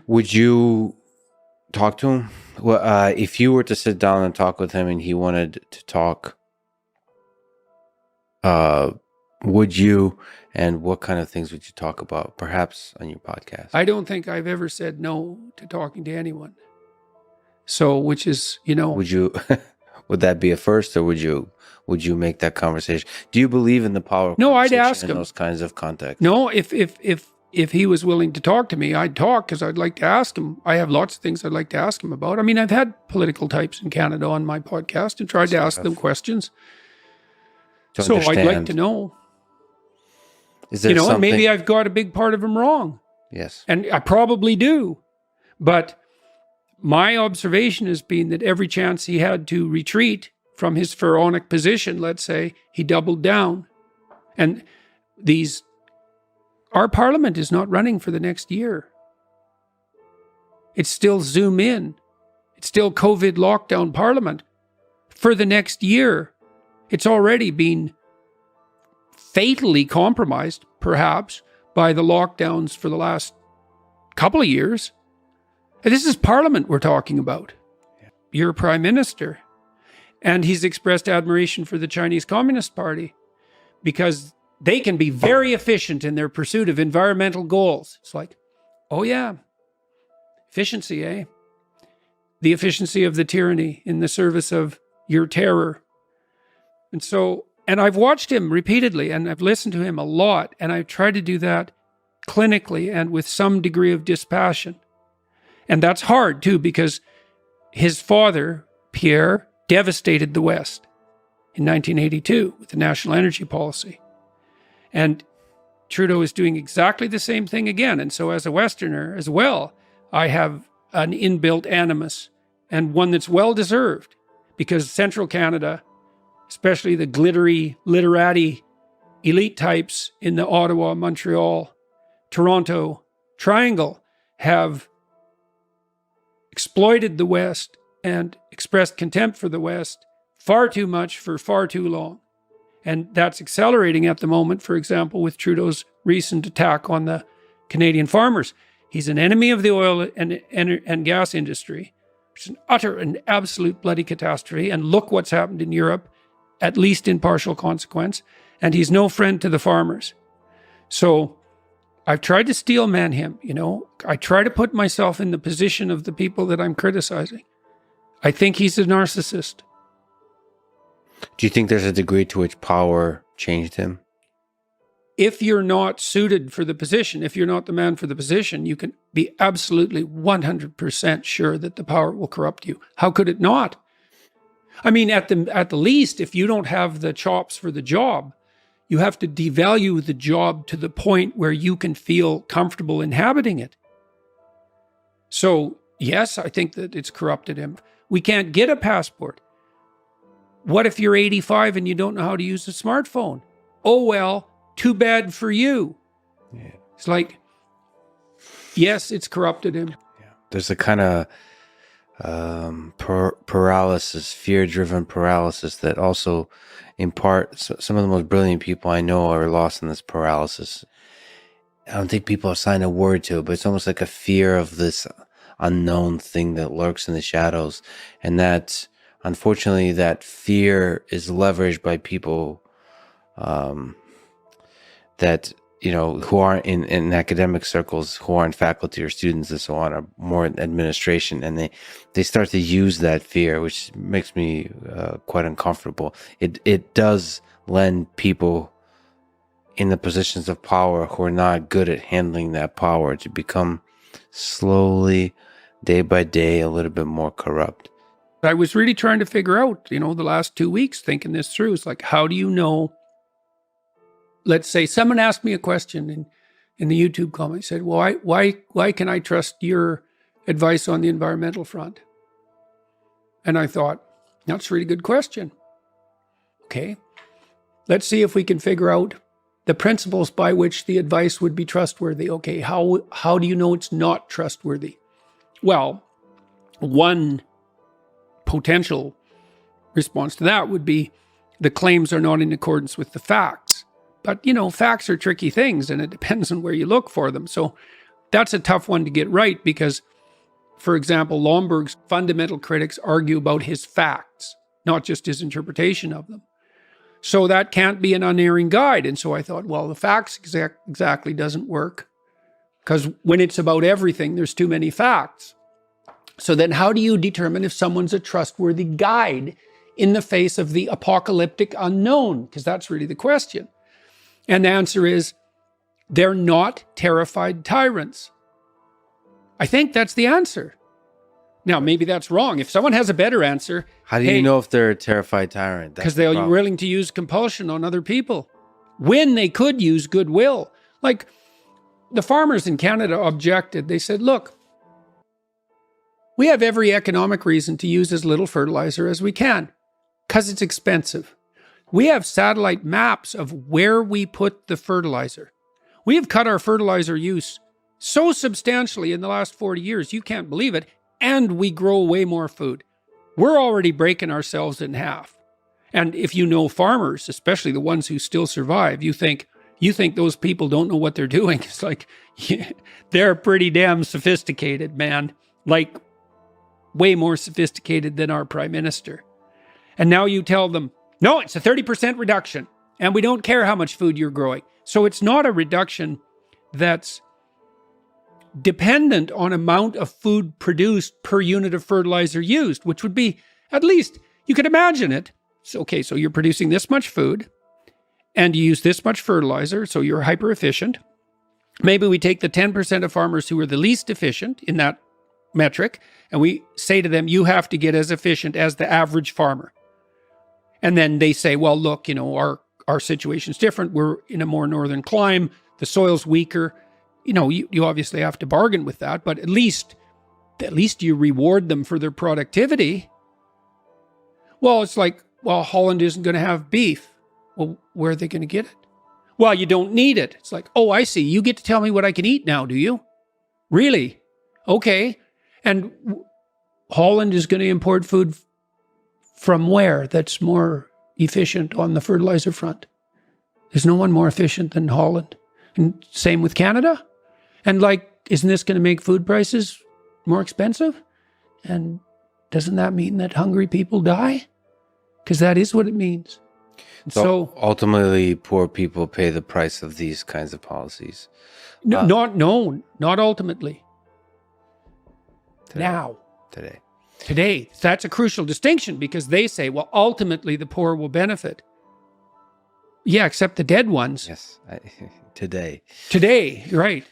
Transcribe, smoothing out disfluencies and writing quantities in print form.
Would you talk to him? Well, if you were to sit down and talk with him and he wanted to talk, would you, and what kind of things would you talk about, perhaps on your podcast? I don't think I've ever said no to talking to anyone. So, which is, Would you, would that be a first, or would you make that conversation? Do you believe in the power of No, I'd conversation ask in him. those kinds of contexts? No, if he was willing to talk to me, I'd talk, because I'd like to ask him. I have lots of things I'd like to ask him about. I mean, I've had political types in Canada on my podcast and tried to ask them questions. So I'd like to know. Is there something? And maybe I've got a big part of him wrong. Yes. And I probably do. But my observation has been that every chance he had to retreat from his pharaonic position, let's say, he doubled down. And our parliament is not running for the next year. It's still Zoom in. It's still COVID lockdown parliament for the next year. It's already been fatally compromised, perhaps, by the lockdowns for the last couple of years. And this is parliament we're talking about. Yeah. You're prime minister. And he's expressed admiration for the Chinese Communist Party because they can be very efficient in their pursuit of environmental goals. It's like, oh yeah, efficiency, eh? The efficiency of the tyranny in the service of your terror. And I've watched him repeatedly, and I've listened to him a lot, and I've tried to do that clinically and with some degree of dispassion. And that's hard too, because his father, Pierre, devastated the West in 1982 with the national energy policy. And Trudeau is doing exactly the same thing again. And so as a Westerner as well, I have an inbuilt animus, and one that's well-deserved, because Central Canada, especially the glittery, literati elite types in the Ottawa, Montreal, Toronto triangle, have exploited the West and expressed contempt for the West far too much for far too long. And that's accelerating at the moment, for example, with Trudeau's recent attack on the Canadian farmers. He's an enemy of the oil and gas industry, which is an utter and absolute bloody catastrophe. And look what's happened in Europe, at least in partial consequence. And he's no friend to the farmers. So I've tried to steel man him, I try to put myself in the position of the people that I'm criticizing. I think he's a narcissist. Do you think there's a degree to which power changed him? If you're not suited for the position, if you're not the man for the position, you can be absolutely 100% sure that the power will corrupt you. How could it not? I mean, at the least, if you don't have the chops for the job, you have to devalue the job to the point where you can feel comfortable inhabiting it. So, yes, I think that it's corrupted him. We can't get a passport. What if you're 85 and you don't know how to use a smartphone? Oh, well, too bad for you. Yeah. It's like, yes, it's corrupted him. Yeah. There's a kind of paralysis, fear-driven paralysis that also, in part, some of the most brilliant people I know are lost in this paralysis. I don't think people assign a word to it, but it's almost like a fear of this unknown thing that lurks in the shadows. And that, unfortunately, that fear is leveraged by people that, who aren't in academic circles, who aren't faculty or students and so on, are more in administration. And they start to use that fear, which makes me quite uncomfortable. It does lend people in the positions of power who are not good at handling that power to become slowly, day by day, a little bit more corrupt. I was really trying to figure out, the last 2 weeks, thinking this through. It's like, how do you know? Let's say someone asked me a question in the YouTube comment. Said, well, why can I trust your advice on the environmental front? And I thought, that's a really good question. Okay, let's see if we can figure out the principles by which the advice would be trustworthy. Okay, how do you know it's not trustworthy? Well, one potential response to that would be the claims are not in accordance with the facts. But, facts are tricky things, and it depends on where you look for them. So that's a tough one to get right because, for example, Lomberg's fundamental critics argue about his facts, not just his interpretation of them. So that can't be an unerring guide. And so I thought, well, the facts exactly doesn't work because when it's about everything, there's too many facts. So then how do you determine if someone's a trustworthy guide in the face of the apocalyptic unknown? Because that's really the question. And the answer is, they're not terrified tyrants. I think that's the answer. Now, maybe that's wrong. If someone has a better answer, How do you know if they're a terrified tyrant? Because they're willing to use compulsion on other people when they could use goodwill. Like the farmers in Canada objected. They said, look, we have every economic reason to use as little fertilizer as we can because it's expensive. We have satellite maps of where we put the fertilizer. We have cut our fertilizer use so substantially in the last 40 years, you can't believe it, and we grow way more food. We're already breaking ourselves in half. And if you know farmers, especially the ones who still survive, you think those people don't know what they're doing. It's like, yeah, they're pretty damn sophisticated, man. Like, way more sophisticated than our prime minister. And now you tell them, no, it's a 30% reduction, and we don't care how much food you're growing. So it's not a reduction that's dependent on amount of food produced per unit of fertilizer used, which would be, at least, you could imagine it. So, okay, so you're producing this much food, and you use this much fertilizer, so you're hyper efficient. Maybe we take the 10% of farmers who are the least efficient in that metric, and we say to them, you have to get as efficient as the average farmer. And then they say, well, look, you know, our situation's different. We're in a more northern climate. The soil's weaker. You know, you obviously have to bargain with that, but at least you reward them for their productivity. Well, it's like, well, Holland isn't going to have beef. Well, where are they going to get it? Well, you don't need it. It's like, oh, I see. You get to tell me what I can eat now, do you? Really? Okay. And Holland is going to import food from where that's more efficient on the fertilizer front? There's no one more efficient than Holland. And same with Canada. And like, isn't this going to make food prices more expensive? And doesn't that mean that hungry people die? Because that is what it means. So ultimately, poor people pay the price of these kinds of policies. Not ultimately. Today. That's a crucial distinction because they say, well, ultimately the poor will benefit. Yeah, except the dead ones. Yes, today. Today, right.